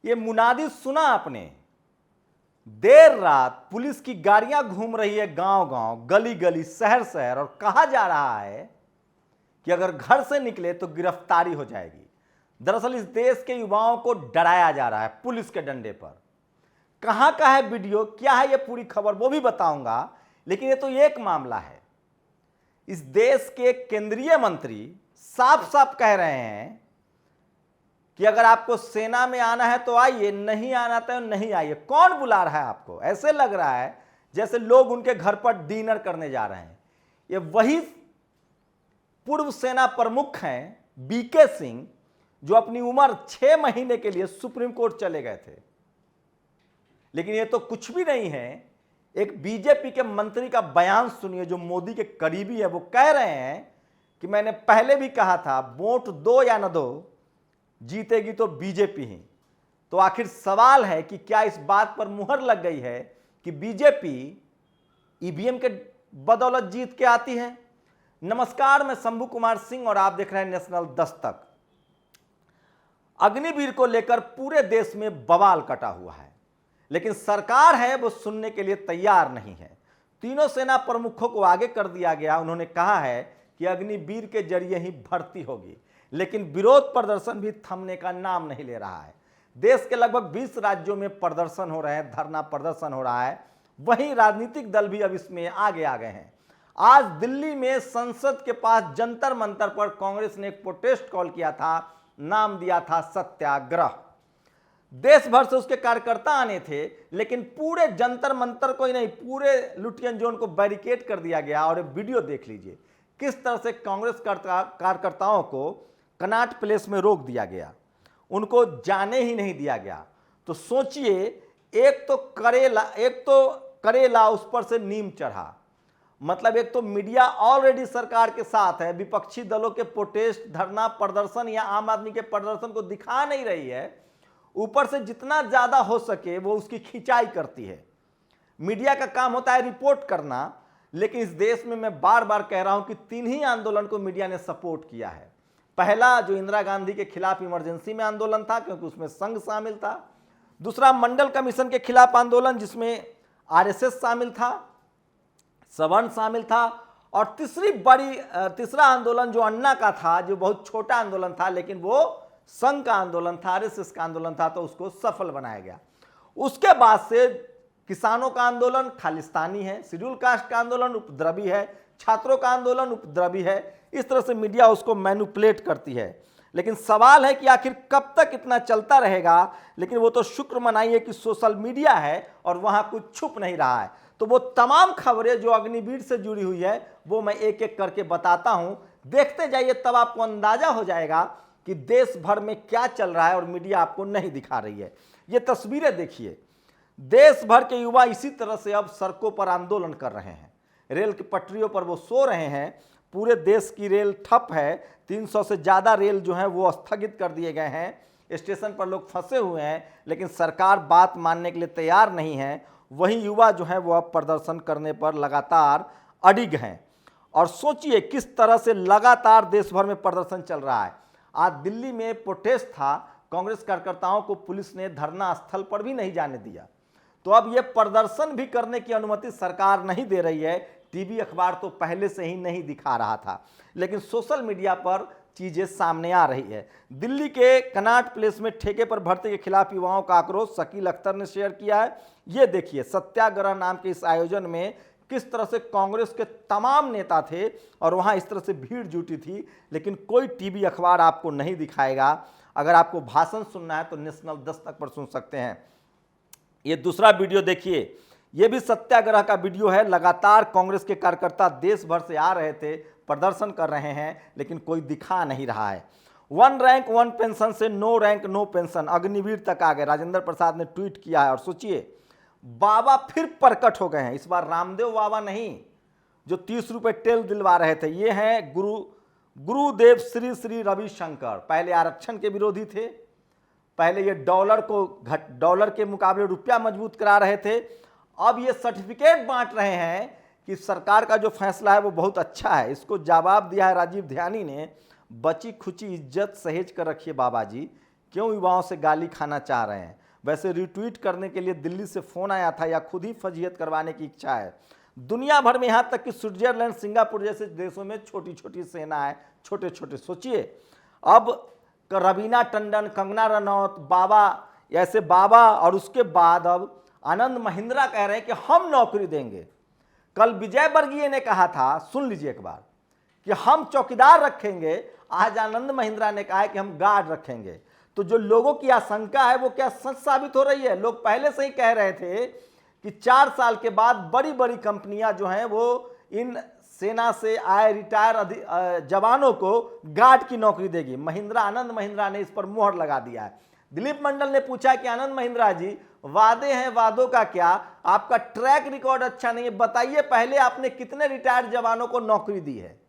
ये मुनादी सुना आपने? देर रात पुलिस की गाड़ियां घूम रही है गांव गांव, गली गली, शहर शहर, और कहा जा रहा है कि अगर घर से निकले तो गिरफ्तारी हो जाएगी। दरअसल इस देश के युवाओं को डराया जा रहा है पुलिस के डंडे पर। कहां का है वीडियो, क्या है ये पूरी खबर, वो भी बताऊंगा। लेकिन ये तो एक मामला है। इस देश के केंद्रीय मंत्री साफ साफ कह रहे हैं कि अगर आपको सेना में आना है तो आइए, नहीं आना तो नहीं आइए। कौन बुला रहा है आपको? ऐसे लग रहा है जैसे लोग उनके घर पर डिनर करने जा रहे हैं। ये वही पूर्व सेना प्रमुख हैं बीके सिंह, जो अपनी उम्र 6 महीने के लिए सुप्रीम कोर्ट चले गए थे। लेकिन ये तो कुछ भी नहीं है। एक बीजेपी के मंत्री का बयान सुनिए, जो मोदी के करीबी है। वो कह रहे हैं कि मैंने पहले भी कहा था, वोट दो या न दो, जीतेगी तो बीजेपी ही। तो आखिर सवाल है कि क्या इस बात पर मुहर लग गई है कि बीजेपी ईवीएम के बदौलत जीत के आती है? नमस्कार, मैं शंभू कुमार सिंह और आप देख रहे हैं नेशनल दस्तक। अग्निवीर को लेकर पूरे देश में बवाल कटा हुआ है, लेकिन सरकार है वो सुनने के लिए तैयार नहीं है। तीनों सेना प्रमुखों को आगे कर दिया गया। उन्होंने कहा है कि अग्निवीर के जरिए ही भर्ती होगी, लेकिन विरोध प्रदर्शन भी थमने का नाम नहीं ले रहा है। देश के लगभग 20 राज्यों में प्रदर्शन हो रहे हैं, धरना प्रदर्शन हो रहा है। वहीं राजनीतिक दल भी अब इसमें आगे आ गए हैं। आज दिल्ली में संसद के पास जंतर मंतर पर कांग्रेस ने एक प्रोटेस्ट कॉल किया था, नाम दिया था सत्याग्रह। देश भर से उसके कार्यकर्ता आने थे, लेकिन पूरे जंतर मंतर को ही नहीं, पूरे लुटियन जोन को बैरिकेड कर दिया गया। और वीडियो देख लीजिए किस तरह से कांग्रेस कार्यकर्ताओं को कनॉट प्लेस में रोक दिया गया, उनको जाने ही नहीं दिया गया। तो सोचिए, एक तो करेला उस पर से नीम चढ़ा। मतलब एक तो मीडिया ऑलरेडी सरकार के साथ है, विपक्षी दलों के प्रोटेस्ट, धरना प्रदर्शन या आम आदमी के प्रदर्शन को दिखा नहीं रही है। ऊपर से जितना ज्यादा हो सके वो उसकी खिंचाई करती है। मीडिया का काम होता है रिपोर्ट करना। लेकिन इस देश में मैं बार बार कह रहा हूं कि 3 ही आंदोलन को मीडिया ने सपोर्ट किया है। पहला, जो इंदिरा गांधी के खिलाफ इमरजेंसी में आंदोलन था, क्योंकि उसमें संघ शामिल था। दूसरा, मंडल कमीशन के खिलाफ आंदोलन, जिसमें आरएसएस शामिल था, सवर्ण शामिल था। और तीसरा आंदोलन जो अन्ना का था, जो बहुत छोटा आंदोलन था, लेकिन वो संघ का आंदोलन था, आरएसएस का आंदोलन था, तो उसको सफल बनाया गया। उसके बाद से किसानों का आंदोलन खालिस्तानी है, शेड्यूल कास्ट का आंदोलन उपद्रवी है, छात्रों का आंदोलन उपद्रवी है। इस तरह से मीडिया उसको मैनिपुलेट करती है। लेकिन सवाल है कि आखिर कब तक इतना चलता रहेगा। लेकिन वो तो शुक्र मनाइए कि सोशल मीडिया है और वहां कुछ छुप नहीं रहा है। तो वो तमाम खबरें जो अग्निवीर से जुड़ी हुई है वो मैं एक एक करके बताता हूं। देखते जाइए, तब आपको अंदाजा हो जाएगा कि देश भर में क्या चल रहा है और मीडिया आपको नहीं दिखा रही है। ये तस्वीरें देखिए, देश भर के युवा इसी तरह से अब सड़कों पर आंदोलन कर रहे हैं। रेल की पटरियों पर वो सो रहे हैं। पूरे देश की रेल ठप है। 300 से ज़्यादा रेल जो है वो स्थगित कर दिए गए हैं। स्टेशन पर लोग फंसे हुए हैं, लेकिन सरकार बात मानने के लिए तैयार नहीं है। वहीं युवा जो है वो अब प्रदर्शन करने पर लगातार अडिग हैं। और सोचिए किस तरह से लगातार देश भर में प्रदर्शन चल रहा है। आज दिल्ली में प्रोटेस्ट था, कांग्रेस कार्यकर्ताओं को पुलिस ने धरना स्थल पर भी नहीं जाने दिया। तो अब ये प्रदर्शन भी करने की अनुमति सरकार नहीं दे रही है। टीवी अखबार तो पहले से ही नहीं दिखा रहा था, लेकिन सोशल मीडिया पर चीजें सामने आ रही है। दिल्ली के कनॉट प्लेस में ठेके पर भर्ती के खिलाफ युवाओं का आक्रोश शकील अख्तर ने शेयर किया है। ये देखिए, सत्याग्रह नाम के इस आयोजन में किस तरह से कांग्रेस के तमाम नेता थे और वहां इस तरह से भीड़ जुटी थी। लेकिन कोई टीवी अखबार आपको नहीं दिखाएगा। अगर आपको भाषण सुनना है तो नेशनल दस्तक पर सुन सकते हैं। ये दूसरा वीडियो देखिए, ये भी सत्याग्रह का वीडियो है। लगातार कांग्रेस के कार्यकर्ता देश भर से आ रहे थे, प्रदर्शन कर रहे हैं, लेकिन कोई दिखा नहीं रहा है। 1 रैंक 1 पेंशन से no rank no pension, Agniveer तक आ गए। राजेंद्र प्रसाद ने ट्वीट किया है। और सोचिए, बाबा फिर प्रकट हो गए हैं। इस बार रामदेव बाबा नहीं, जो 30 रुपए तेल दिलवा रहे थे। ये हैं गुरुदेव श्री श्री रविशंकर। पहले आरक्षण के विरोधी थे, पहले ये डॉलर के मुकाबले रुपया मजबूत करा रहे थे। अब ये सर्टिफिकेट बांट रहे हैं कि सरकार का जो फैसला है वो बहुत अच्छा है। इसको जवाब दिया है राजीव ध्यानी ने। बची खुची इज्जत सहेज कर रखिए बाबा जी, क्यों युवाओं से गाली खाना चाह रहे हैं। वैसे रिट्वीट करने के लिए दिल्ली से फ़ोन आया था या खुद ही फजीहत करवाने की इच्छा है। दुनिया भर में, यहाँ तक कि स्विट्जरलैंड, सिंगापुर जैसे देशों में छोटी छोटी सेना है, छोटे छोटे। सोचिए, अब रवीना टंडन, कंगना रनौत, बाबा, ऐसे बाबा, और उसके बाद अब आनंद महिंद्रा कह रहे हैं कि हम नौकरी देंगे। कल विजय वर्गीय ने कहा था, सुन लीजिए एक बार, कि हम चौकीदार रखेंगे। आज आनंद महिंद्रा ने कहा है कि हम गार्ड रखेंगे। तो जो लोगों की आशंका है वो क्या सच साबित हो रही है। लोग पहले से ही कह रहे थे कि 4 साल के बाद बड़ी बड़ी कंपनियां जो हैं वो इन सेना से आए रिटायर जवानों को गार्ड की नौकरी देगी। आनंद महिंद्रा ने इस पर मुहर लगा दिया है। दिलीप मंडल ने पूछा कि आनंद महिंद्रा जी, वादे हैं, वादों का क्या, आपका ट्रैक रिकॉर्ड अच्छा नहीं है, बताइए पहले आपने कितने रिटायर्ड जवानों को नौकरी दी है।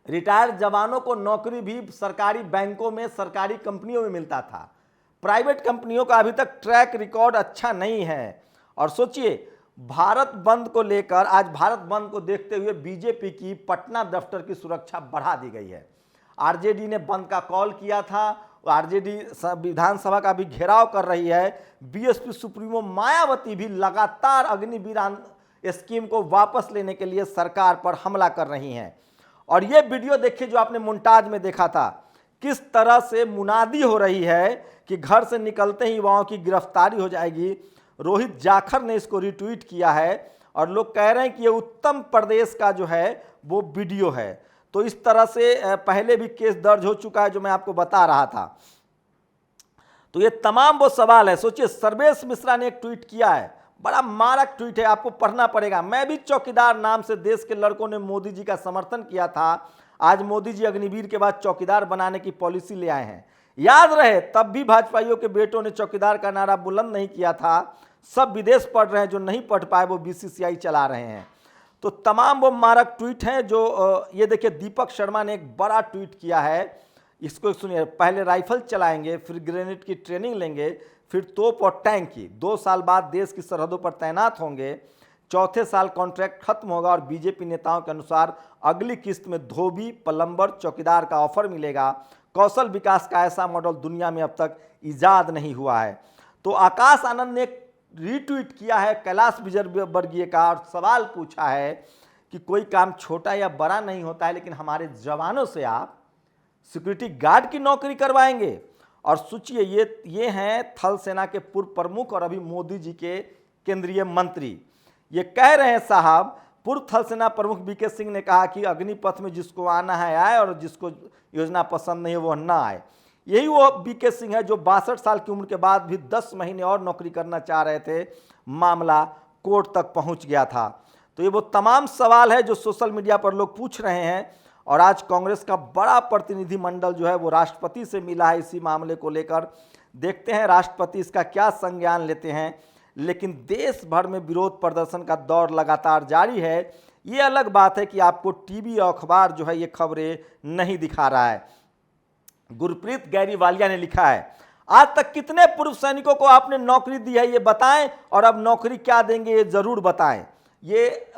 रिटायर्ड जवानों को नौकरी भी सरकारी बैंकों में, सरकारी कंपनियों में मिलता था। प्राइवेट कंपनियों का अभी तक ट्रैक रिकॉर्ड अच्छा नहीं है। और सोचिए, भारत बंद को लेकर, आज भारत बंद को देखते हुए बीजेपी की पटना दफ्तर की सुरक्षा बढ़ा दी गई है। आरजेडी ने बंद का कॉल किया था, आरजेडी विधानसभा का भी घेराव कर रही है। बीएसपी सुप्रीमो मायावती भी लगातार अग्निवीर स्कीम को वापस लेने के लिए सरकार पर हमला कर रही हैं। और ये वीडियो देखिए जो आपने मोन्टाज में देखा था, किस तरह से मुनादी हो रही है कि घर से निकलते ही युवाओं की गिरफ्तारी हो जाएगी। रोहित जाखर ने इसको रिट्वीट किया है और लोग कह रहे हैं कि ये उत्तर प्रदेश का जो है वो वीडियो है। तो इस तरह से पहले भी केस दर्ज हो चुका है जो मैं आपको बता रहा था। तो ये तमाम वो सवाल है। सोचिए, सर्वेश मिश्रा ने एक ट्वीट किया है, बड़ा मारक ट्वीट है, आपको पढ़ना पड़ेगा। मैं भी चौकीदार नाम से देश के लड़कों ने मोदी जी का समर्थन किया था। आज मोदी जी अग्निवीर के बाद चौकीदार बनाने की पॉलिसी ले आए हैं। याद रहे, तब भी भाजपाइयों के बेटों ने चौकीदार का नारा बुलंद नहीं किया था। सब विदेश पढ़ रहे हैं, जो नहीं पढ़ पाए वो बीसीसीआई चला रहे हैं। तो तमाम वो मारक ट्वीट हैं जो ये देखिए, दीपक शर्मा ने एक बड़ा ट्वीट किया है। इसको सुनिए, पहले राइफल चलाएंगे, फिर ग्रेनेड की ट्रेनिंग लेंगे, फिर तोप और टैंक की। 2 साल बाद देश की सरहदों पर तैनात होंगे। चौथे साल कॉन्ट्रैक्ट खत्म होगा और बीजेपी नेताओं के अनुसार अगली किस्त में धोबी, प्लम्बर, चौकीदार का ऑफर मिलेगा। कौशल विकास का ऐसा मॉडल दुनिया में अब तक इजाद नहीं हुआ है। तो आकाश आनंद ने रीट्वीट किया है कैलाश विजयवर्गीय का और सवाल पूछा है कि कोई काम छोटा या बड़ा नहीं होता है, लेकिन हमारे जवानों से आप सिक्योरिटी गार्ड की नौकरी करवाएंगे। और सोचिए, ये हैं थल सेना के पूर्व प्रमुख और अभी मोदी जी के केंद्रीय मंत्री। ये कह रहे हैं, साहब, पूर्व थल सेना प्रमुख बीके सिंह ने कहा कि अग्निपथ में जिसको आना है आए और जिसको योजना पसंद नहीं है वो ना आए। यही वो बीके सिंह है जो 62 साल की उम्र के बाद भी 10 महीने और नौकरी करना चाह रहे थे। मामला कोर्ट तक पहुंच गया था। तो ये वो तमाम सवाल है जो सोशल मीडिया पर लोग पूछ रहे हैं। और आज कांग्रेस का बड़ा प्रतिनिधिमंडल जो है वो राष्ट्रपति से मिला है इसी मामले को लेकर। देखते हैं राष्ट्रपति इसका क्या संज्ञान लेते हैं। लेकिन देश भर में विरोध प्रदर्शन का दौर लगातार जारी है। ये अलग बात है कि आपको टीवी और अखबार जो है ये खबरें नहीं दिखा रहा है। गुरप्रीत गैरीवालिया ने लिखा है, आज तक कितने पूर्व सैनिकों को आपने नौकरी दी है ये बताएं, और अब नौकरी क्या देंगे ये जरूर बताएं। ये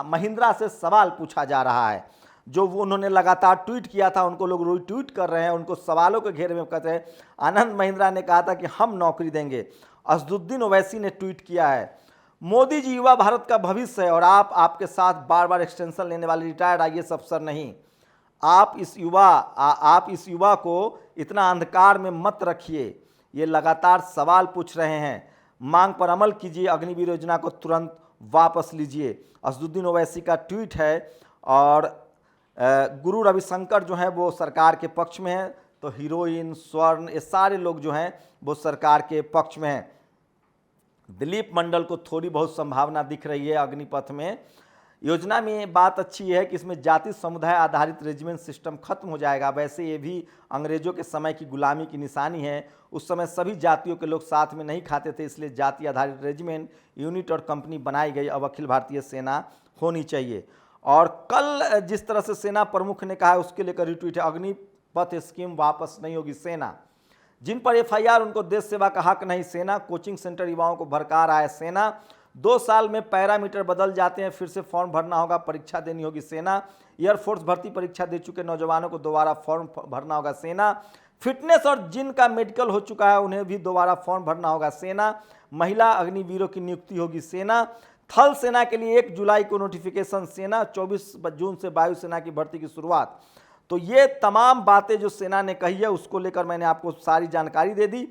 महिंद्रा से सवाल पूछा जा रहा है। जो वो उन्होंने लगातार ट्वीट किया था उनको लोग रिट्वीट कर रहे हैं, उनको सवालों के घेरे में कहते हैं। आनंद महिंद्रा ने कहा था कि हम नौकरी देंगे। असदुद्दीन ओवैसी ने ट्वीट किया है, मोदी जी युवा भारत का भविष्य है और आपके साथ बार बार एक्सटेंशन लेने वाले रिटायर्ड आईएएस अफसर नहीं। आप इस युवा को इतना अंधकार में मत रखिए। ये लगातार सवाल पूछ रहे हैं। मांग पर अमल कीजिए, अग्निवीर योजना को तुरंत वापस लीजिए। असदुद्दीन ओवैसी का ट्वीट है। और गुरु रविशंकर जो हैं वो सरकार के पक्ष में हैं। तो हीरोइन, स्वर्ण, ये सारे लोग जो हैं वो सरकार के पक्ष में हैं। दिलीप मंडल को थोड़ी बहुत संभावना दिख रही है अग्निपथ में। योजना में बात अच्छी है कि इसमें जाति समुदाय आधारित रेजिमेंट सिस्टम खत्म हो जाएगा। वैसे ये भी अंग्रेजों के समय की गुलामी की निशानी है। उस समय सभी जातियों के लोग साथ में नहीं खाते थे, इसलिए जाति आधारित रेजिमेंट, यूनिट और कंपनी बनाई गई। अब अखिल भारतीय सेना होनी चाहिए। और कल जिस तरह से सेना प्रमुख ने कहा है उसके लेकर रिट्वीट है, अग्निपथ स्कीम वापस नहीं होगी। सेना जिन पर एफआईआर उनको देश सेवा का हक नहीं। सेना कोचिंग सेंटर युवाओं को भड़का रहा है। सेना 2 साल में पैरामीटर बदल जाते हैं, फिर से फॉर्म भरना होगा, परीक्षा देनी होगी। सेना एयरफोर्स भर्ती परीक्षा दे चुके नौजवानों को दोबारा फॉर्म भरना होगा। सेना फिटनेस और जिनका मेडिकल हो चुका है उन्हें भी दोबारा फॉर्म भरना होगा। सेना महिला अग्निवीरों की नियुक्ति होगी। सेना थल सेना के लिए 1 जुलाई को नोटिफिकेशन। सेना 24 जून से वायुसेना की भर्ती की शुरुआत। तो ये तमाम बातें जो सेना ने कही है उसको लेकर मैंने आपको सारी जानकारी दे दी।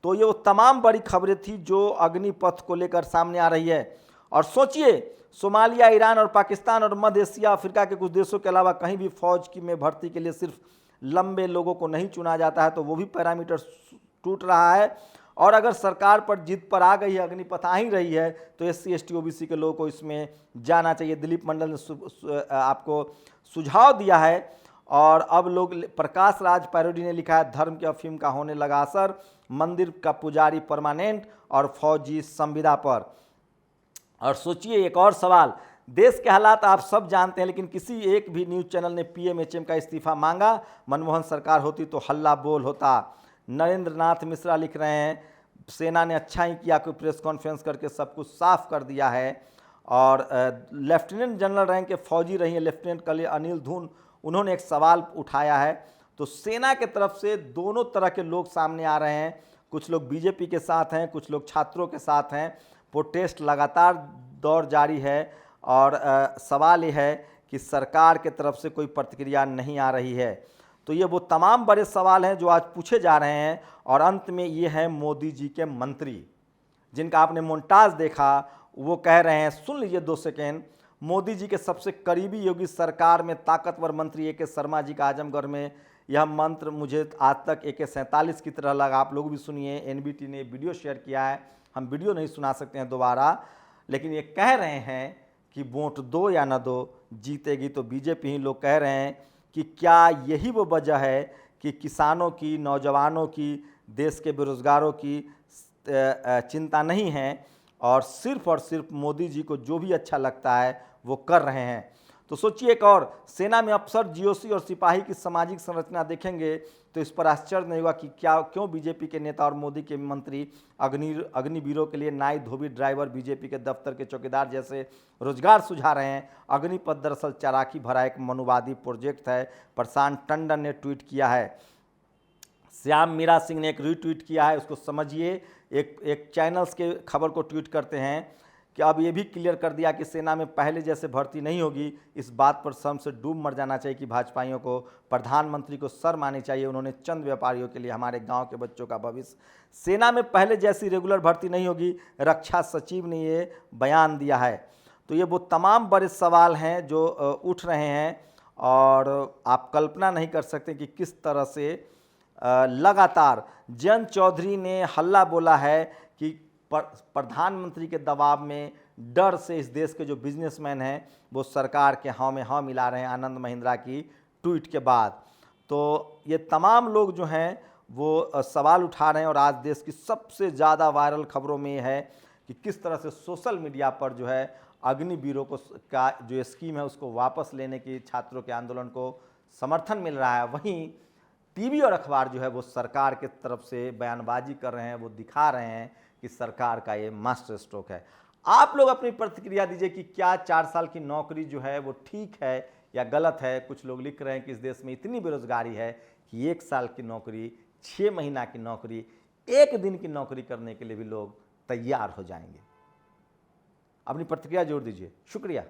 तो ये वो तमाम बड़ी खबरें थी जो अग्निपथ को लेकर सामने आ रही है। और सोचिए, सोमालिया, ईरान और पाकिस्तान और मध्य एशिया, अफ्रीका के कुछ देशों के अलावा कहीं भी फौज की में भर्ती के लिए सिर्फ लंबे लोगों को नहीं चुना जाता है, तो वो भी पैरामीटर टूट रहा है। और अगर सरकार पर जिद पर आ गई है, अग्निपथ आ ही रही है, तो SC ST OBC के लोगों को इसमें जाना चाहिए। दिलीप मंडल ने आपको सुझाव दिया है। और अब लोग, प्रकाश राज पैरोडी ने लिखा है, धर्म की अफीम का होने लगा असर, मंदिर का पुजारी परमानेंट और फौजी संविदा पर। और सोचिए एक और सवाल, देश के हालात आप सब जानते हैं, लेकिन किसी एक भी न्यूज़ चैनल ने PMHM का इस्तीफा मांगा। मनमोहन सरकार होती तो हल्ला बोल होता। नरेंद्र नाथ मिश्रा लिख रहे हैं, सेना ने अच्छा ही किया कि प्रेस कॉन्फ्रेंस करके सब कुछ साफ कर दिया है। और लेफ्टिनेंट जनरल रैंक के फौजी रही हैं लेफ्टिनेंट कर्नल अनिल धून, उन्होंने एक सवाल उठाया है। तो सेना के तरफ से दोनों तरह के लोग सामने आ रहे हैं। कुछ लोग BJP के साथ हैं, कुछ लोग छात्रों के साथ हैं। प्रोटेस्ट लगातार दौर जारी है। और सवाल ये है कि सरकार के तरफ से कोई प्रतिक्रिया नहीं आ रही है। तो ये वो तमाम बड़े सवाल हैं जो आज पूछे जा रहे हैं। और अंत में ये हैं मोदी जी के मंत्री, जिनका आपने मोन्टाज देखा। वो कह रहे हैं, सुन लीजिए 2 सेकेंड। मोदी जी के सबसे करीबी योगी सरकार में ताकतवर मंत्री AK शर्मा जी का आजमगढ़ में यह मंत्र मुझे आज तक AK-47 की तरह लगा। आप लोग भी सुनिए, NBT ने वीडियो शेयर किया है, हम वीडियो नहीं सुना सकते हैं दोबारा। लेकिन ये कह रहे हैं कि वोट दो या ना दो, जीतेगी तो BJP ही। लोग कह रहे हैं कि क्या यही वो वजह है कि किसानों की, नौजवानों की, देश के बेरोजगारों की चिंता नहीं है, और सिर्फ मोदी जी को जो भी अच्छा लगता है वो कर रहे हैं। तो सोचिए, एक और, सेना में अफसर, GOC और सिपाही की सामाजिक संरचना देखेंगे तो इस पर आश्चर्य नहीं हुआ कि क्यों BJP के नेता और मोदी के मंत्री अग्निवीरों के लिए नाई, धोबी, ड्राइवर, BJP के दफ्तर के चौकीदार जैसे रोजगार सुझा रहे हैं। अग्निपथ दरअसल चालाकी भरा एक मनुवादी प्रोजेक्ट है, प्रशांत टंडन ने ट्वीट किया है। श्याम मीरा सिंह ने एक रीट्वीट किया है, उसको समझिए। एक चैनल्स के खबर को ट्वीट करते हैं कि अब ये भी क्लियर कर दिया कि सेना में पहले जैसे भर्ती नहीं होगी। इस बात पर शर्म से डूब मर जाना चाहिए कि भाजपाइयों को प्रधानमंत्री को शर्म आनी चाहिए। उन्होंने चंद व्यापारियों के लिए हमारे गांव के बच्चों का भविष्य। सेना में पहले जैसी रेगुलर भर्ती नहीं होगी, रक्षा सचिव ने ये बयान दिया है। तो ये वो तमाम बड़े सवाल हैं जो उठ रहे हैं। और आप कल्पना नहीं कर सकते कि किस तरह से लगातार जयंत चौधरी ने हल्ला बोला है कि प्रधानमंत्री के दबाव में, डर से इस देश के जो बिजनेसमैन हैं वो सरकार के हाँ में हाँ मिला रहे हैं आनंद महिंद्रा की ट्वीट के बाद। तो ये तमाम लोग जो हैं वो सवाल उठा रहे हैं। और आज देश की सबसे ज़्यादा वायरल खबरों में ये है कि किस तरह से सोशल मीडिया पर जो है अग्निवीरों को का जो स्कीम है उसको वापस लेने की छात्रों के आंदोलन को समर्थन मिल रहा है। वहीं टीवी और अखबार जो है वो सरकार के तरफ से बयानबाजी कर रहे हैं, वो दिखा रहे हैं कि सरकार का ये मास्टर स्ट्रोक है। आप लोग अपनी प्रतिक्रिया दीजिए कि क्या 4 साल की नौकरी जो है वो ठीक है या गलत है। कुछ लोग लिख रहे हैं कि इस देश में इतनी बेरोजगारी है कि 1 साल की नौकरी, 6 महीना की नौकरी, 1 दिन की नौकरी करने के लिए भी लोग तैयार हो जाएंगे। अपनी प्रतिक्रिया जोड़ दीजिए। शुक्रिया।